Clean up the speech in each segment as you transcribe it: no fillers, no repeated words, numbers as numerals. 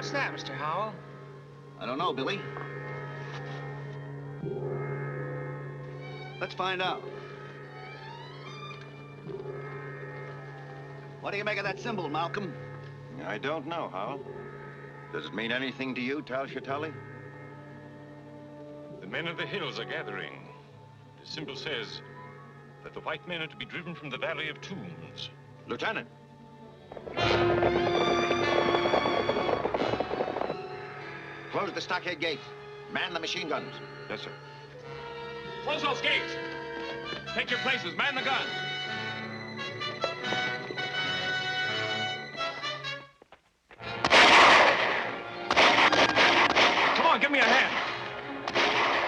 What's that, Mr. Howell? I don't know, Billy. Let's find out. What do you make of that symbol, Malcolm? I don't know, Howell. Does it mean anything to you, Tal Shatali? The men of the hills are gathering. The symbol says that the white men are to be driven from the Valley of Tombs. Lieutenant! Close the stockade gate. Man the machine guns. Yes, sir. Close those gates! Take your places. Man the guns. Come on, give me a hand.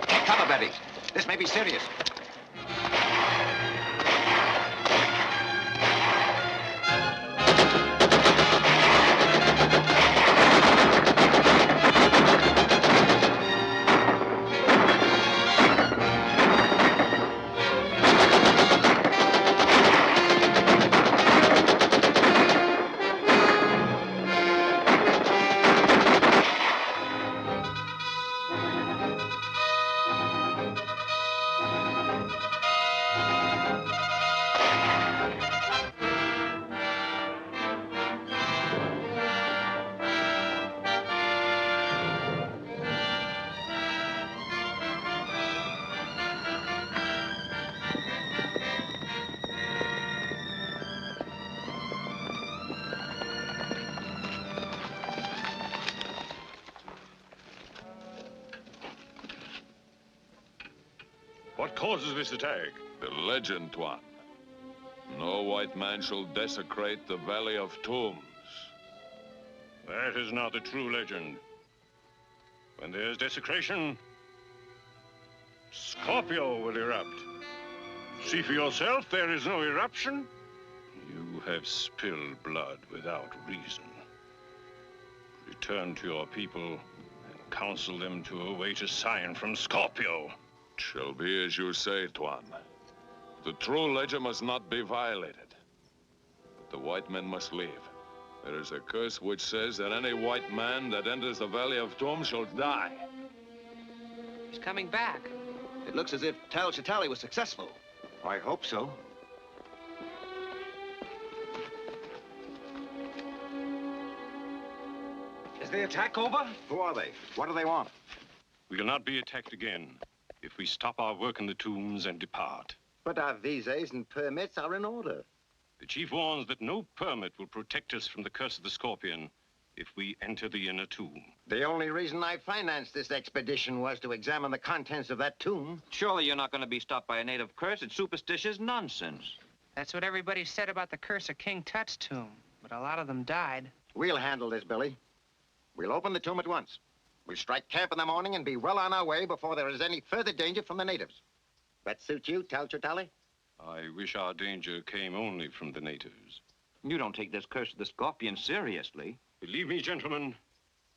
Take cover, Betty. This may be serious. What causes this attack? The legend, Tuan. No white man shall desecrate the Valley of Tombs. That is not the true legend. When there's desecration, Scorpio will erupt. See for yourself, there is no eruption. You have spilled blood without reason. Return to your people and counsel them to await a sign from Scorpio. It shall be as you say, Tuan. The true legend must not be violated. But the white men must leave. There is a curse which says that any white man that enters the Valley of Tombs shall die. He's coming back. It looks as if Tal Shatali was successful. I hope so. Is the attack over? Who are they? What do they want? We will not be attacked again if we stop our work in the tombs and depart. But our visas and permits are in order. The chief warns that no permit will protect us from the curse of the Scorpion if we enter the inner tomb. The only reason I financed this expedition was to examine the contents of that tomb. Surely you're not going to be stopped by a native curse. It's superstitious nonsense. That's what everybody said about the curse of King Tut's tomb, but a lot of them died. We'll handle this, Billy. We'll open the tomb at once. We'll strike camp in the morning and be well on our way before there is any further danger from the natives. That suit you, Tal Shatali? I wish our danger came only from the natives. You don't take this curse of the Scorpion seriously. Believe me, gentlemen,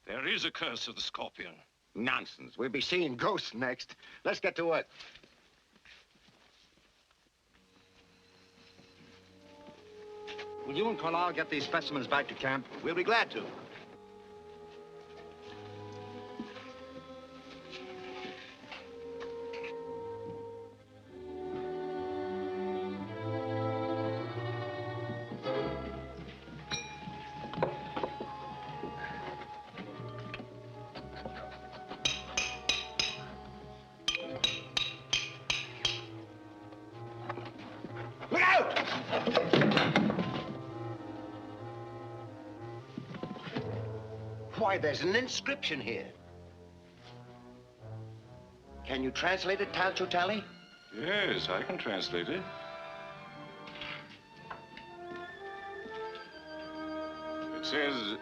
there is a curse of the Scorpion. Nonsense. We'll be seeing ghosts next. Let's get to work. Will you and Carlisle get these specimens back to camp? We'll be glad to. Look out! Why, there's an inscription here. Can you translate it, Tal Shatali? Yes, I can translate it. It says,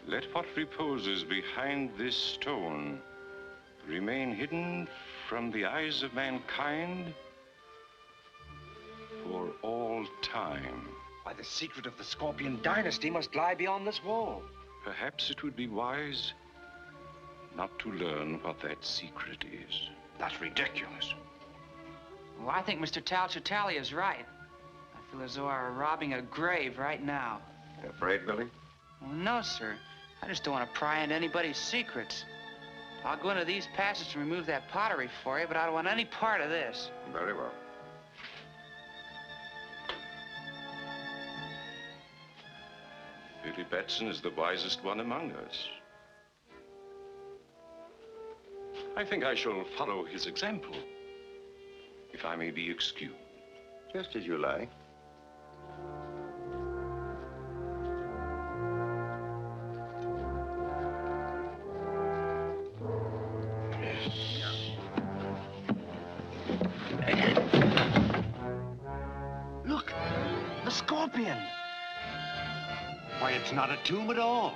"Let what reposes behind this stone remain hidden from the eyes of mankind for all time." Why, the secret of the Scorpion dynasty must lie beyond this wall. Perhaps it would be wise not to learn what that secret is. That's ridiculous. Well, I think Mr. Tal Shatali is right. I feel as though I were robbing a grave right now. You afraid, Billy? Well, no, sir. I just don't want to pry into anybody's secrets. I'll go into these passages and remove that pottery for you, but I don't want any part of this. Very well. Billy Batson is the wisest one among us. I think I shall follow his example, if I may be excused. Just as you like. Look, the scorpion. Why, it's not a tomb at all.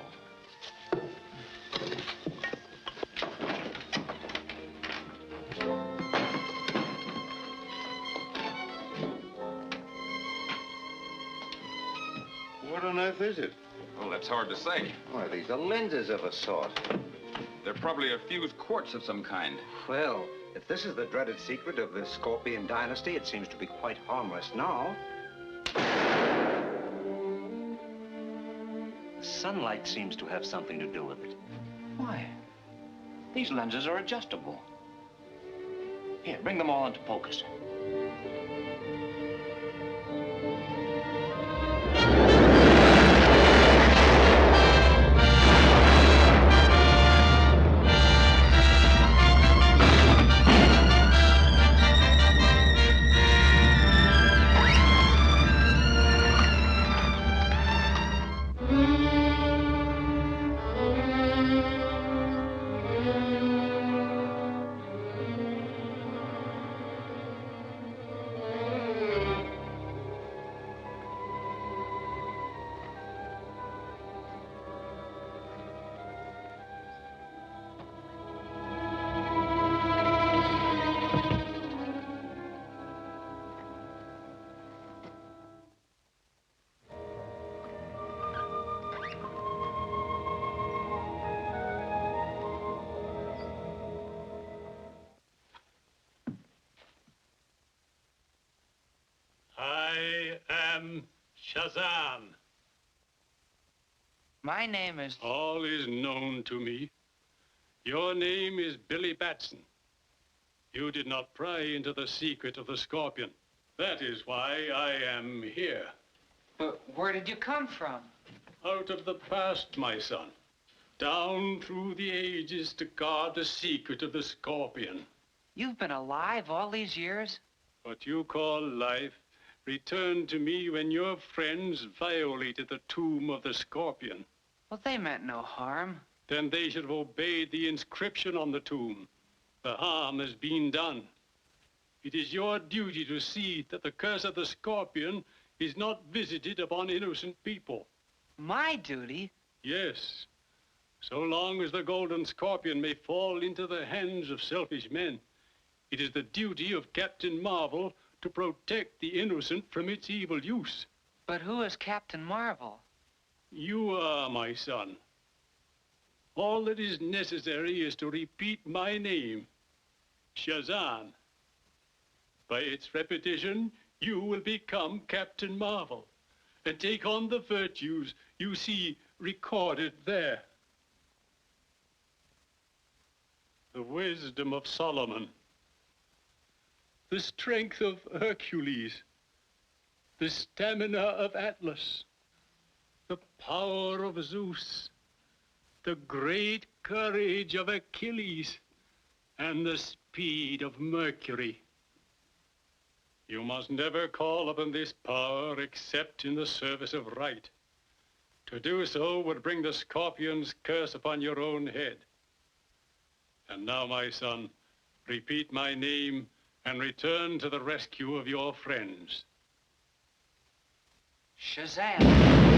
What on earth is it? Well, that's hard to say. Why, these are lenses of a sort. They're probably a fused quartz of some kind. Well, if this is the dreaded secret of the Scorpion dynasty, it seems to be quite harmless now. Sunlight seems to have something to do with it. Why? These lenses are adjustable. Here, bring them all into focus. I am Shazam. My name is... All is known to me. Your name is Billy Batson. You did not pry into the secret of the Scorpion. That is why I am here. But where did you come from? Out of the past, my son. Down through the ages to guard the secret of the Scorpion. You've been alive all these years? What you call life returned to me when your friends violated the tomb of the Scorpion. Well, they meant no harm. Then they should have obeyed the inscription on the tomb. The harm has been done. It is your duty to see that the curse of the Scorpion is not visited upon innocent people. My duty? Yes. So long as the golden Scorpion may fall into the hands of selfish men, it is the duty of Captain Marvel to protect the innocent from its evil use. But who is Captain Marvel? You are, my son. All that is necessary is to repeat my name, Shazam. By its repetition, you will become Captain Marvel and take on the virtues you see recorded there. The wisdom of Solomon, the strength of Hercules, the stamina of Atlas, the power of Zeus, the great courage of Achilles, and the speed of Mercury. You must never call upon this power except in the service of right. To do so would bring the Scorpion's curse upon your own head. And now, my son, repeat my name and return to the rescue of your friends. Shazam!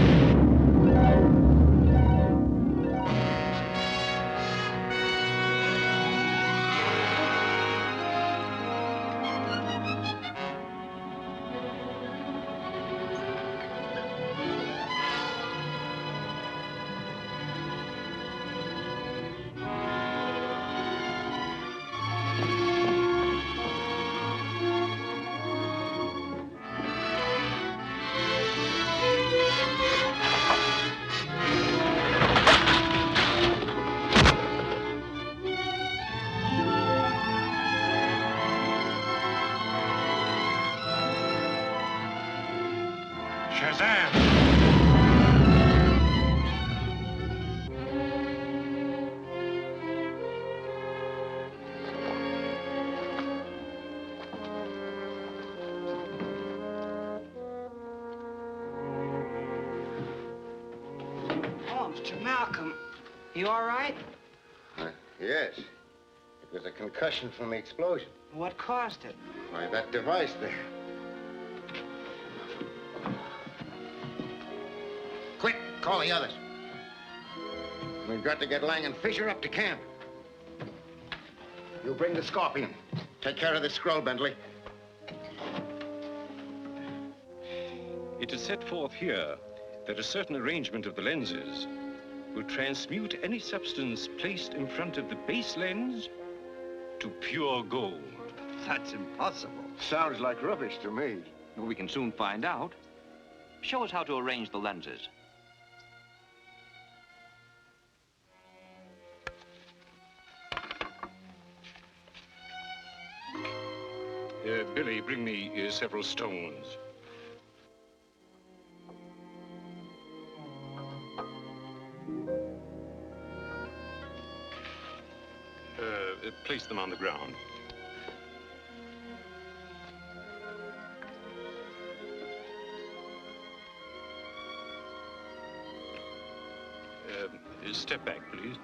Shazam! Oh, Mr. Malcolm, you all right? Yes. It was a concussion from the explosion. What caused it? Why, that device there. Quick, call the others. We've got to get Lang and Fisher up to camp. You bring the Scorpion. Take care of the scroll, Bentley. It is set forth here that a certain arrangement of the lenses will transmute any substance placed in front of the base lens to pure gold. That's impossible. Sounds like rubbish to me. Well, we can soon find out. Show us how to arrange the lenses. Billy, bring me several stones. Place them on the ground. Step back, please.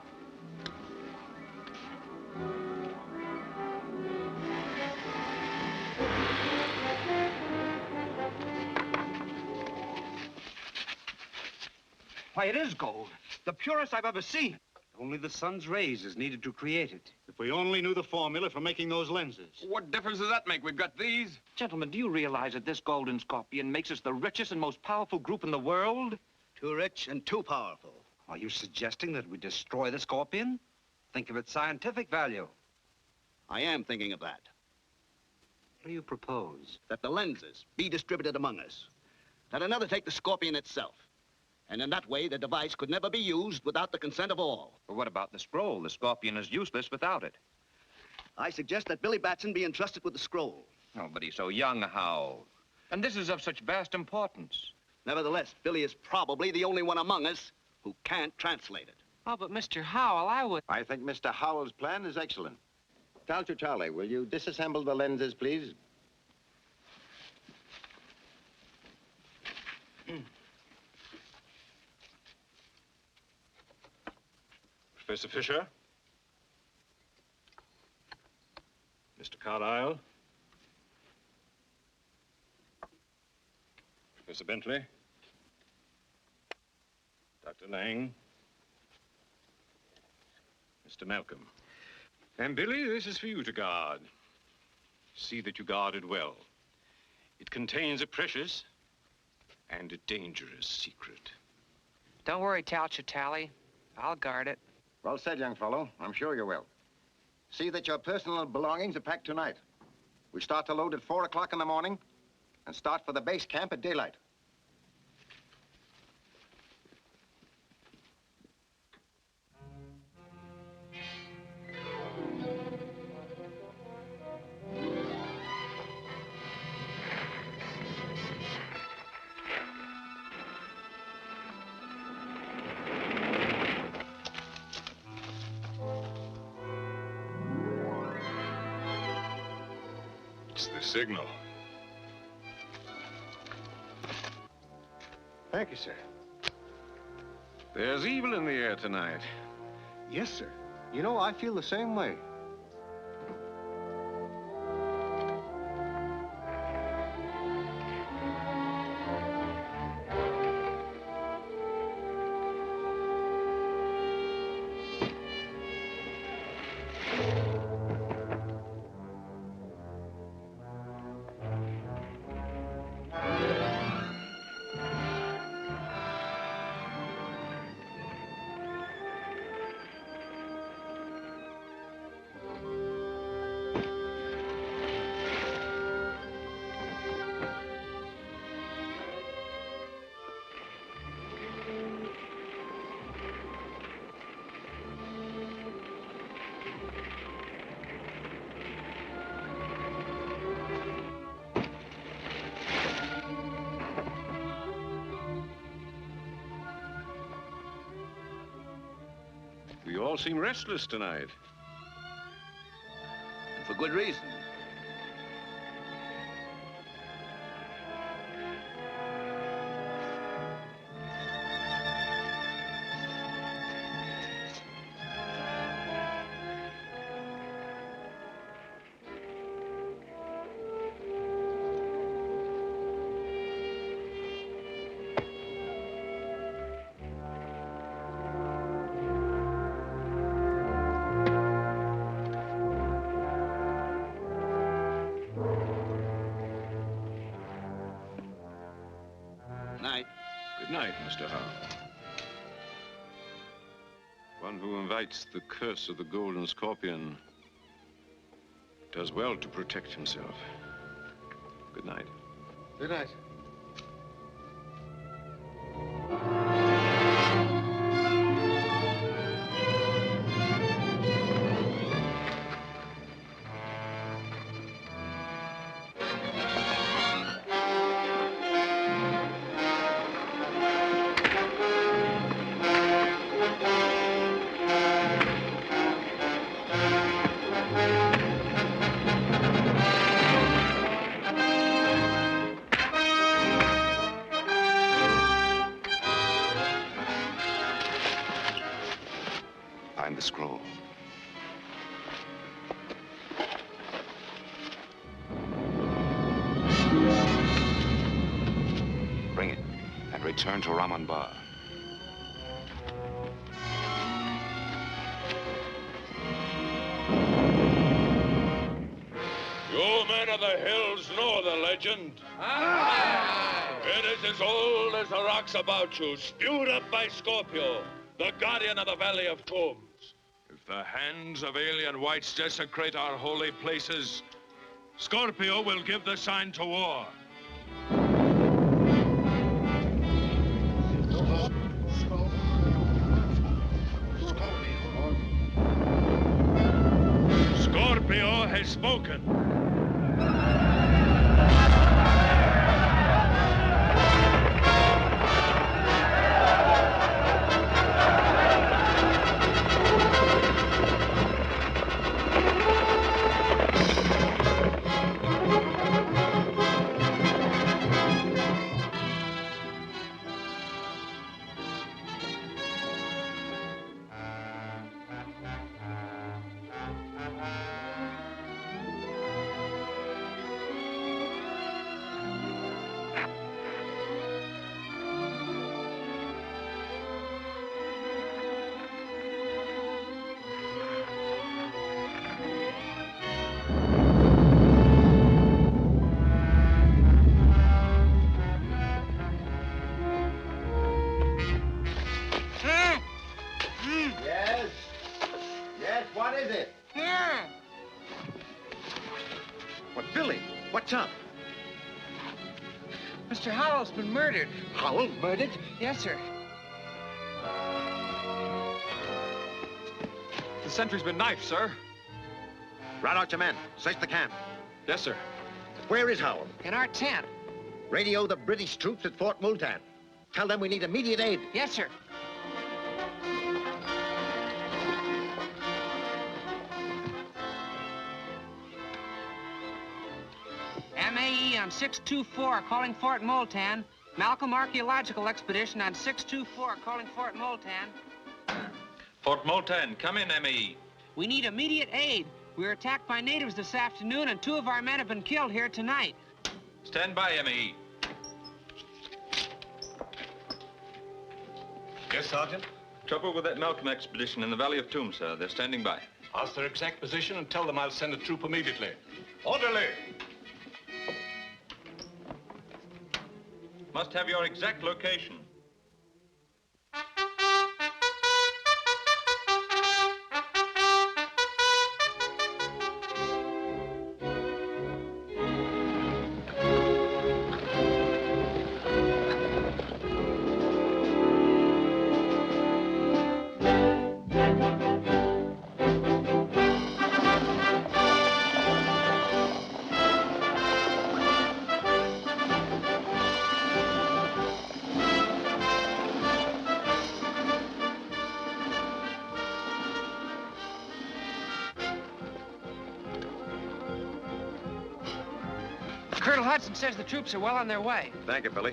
Why, it is gold. The purest I've ever seen. Only the sun's rays is needed to create it. If we only knew the formula for making those lenses. What difference does that make? We've got these. Gentlemen, do you realize that this golden scorpion makes us the richest and most powerful group in the world? Too rich and too powerful. Are you suggesting that we destroy the scorpion? Think of its scientific value. I am thinking of that. What do you propose? That the lenses be distributed among us. That another take the scorpion itself. And in that way, the device could never be used without the consent of all. But what about the scroll? The scorpion is useless without it. I suggest that Billy Batson be entrusted with the scroll. Oh, but he's so young, how? And this is of such vast importance. Nevertheless, Billy is probably the only one among us who can't translate it. Oh, but Mr. Howell, I think Mr. Howell's plan is excellent. Dr. Charlie, will you disassemble the lenses, please? Professor Fisher? Mr. Carlyle? Professor Bentley? Dr. Lang? Mr. Malcolm? And Billy, this is for you to guard. See that you guard it well. It contains a precious and a dangerous secret. Don't worry, Tally. I'll guard it. Well said, young fellow. I'm sure you will. See that your personal belongings are packed tonight. We start to load at 4 o'clock in the morning and start for the base camp at daylight. It's the signal. Thank you, sir. There's evil in the air tonight. Yes, sir. You know, I feel the same way. You all seem restless tonight. And for good reason. Night. Good night, Mr. Howe. One who invites the curse of the golden scorpion does well to protect himself. Good night. Good night. Find the scroll. Bring it and return to Ramanbar. You men of the hills know the legend. Aye. It is as old as the rocks about you, spewed up by Scorpio, the guardian of the Valley of Tombs. If the hands of alien whites desecrate our holy places, Scorpio will give the sign to war. Scorpio has spoken. Yes? Yes, what is it? Here. What, Billy? What's up? Mr. Howell's been murdered. Howell murdered? Yes, sir. The sentry's been knifed, sir. Rout out your men. Search the camp. Yes, sir. Where is Howell? In our tent. Radio the British troops at Fort Multan. Tell them we need immediate aid. Yes, sir. MAE on 624, calling Fort Multan. Malcolm Archaeological Expedition on 624, calling Fort Multan. Fort Multan, come in, ME. We need immediate aid. We were attacked by natives this afternoon, and 2 of our men have been killed here tonight. Stand by, ME. Yes, Sergeant? Trouble with that Malcolm expedition in the Valley of Tombs, sir. They're standing by. Ask their exact position and tell them I'll send a troop immediately. Orderly! Must have your exact location. Colonel Hudson says the troops are well on their way. Thank you, Billy.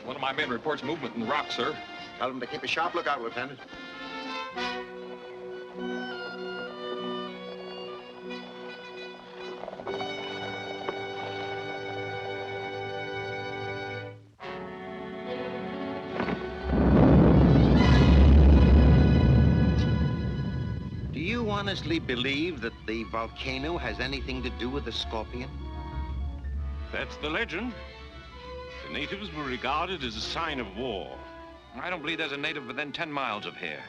One of my men reports movement in the rock, sir. Tell them to keep a sharp lookout, Lieutenant. Do you honestly believe that the volcano has anything to do with the scorpion? That's the legend. The natives were regarded as a sign of war. I don't believe there's a native within 10 miles of here.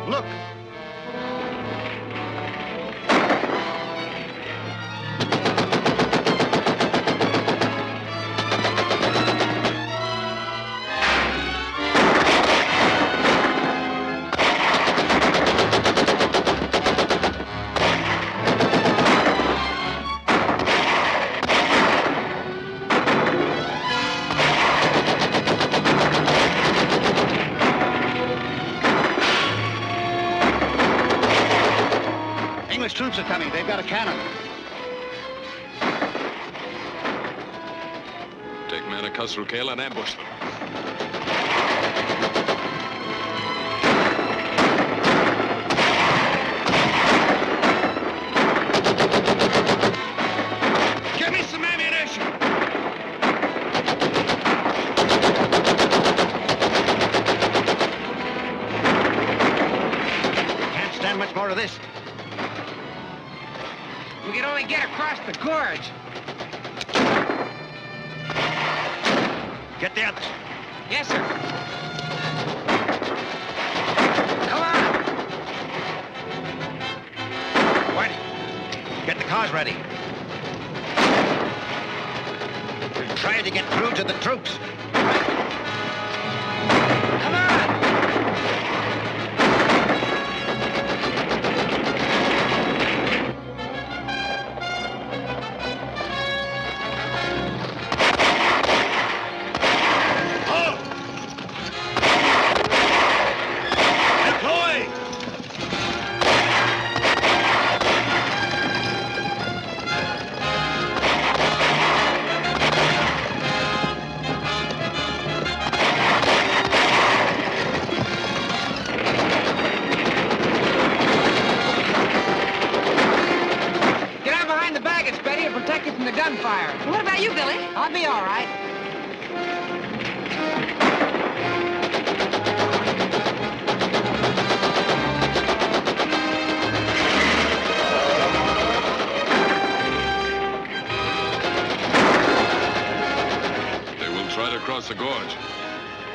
Look! English troops are coming. They've got a cannon. Take men across Rukel and ambush them. Give me some ammunition! Can't stand much more of this. We can only get across the gorge. Get the others. Yes, sir. Come on. Whitey, get the cars ready. We're trying to get through to the troops. Come on. Protect you from the gunfire. What about you, Billy? I'll be all right. They will try to cross the gorge.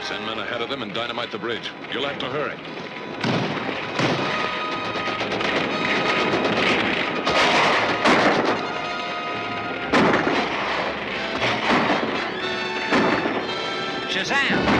Send men ahead of them and dynamite the bridge. You'll have to hurry. Shazam!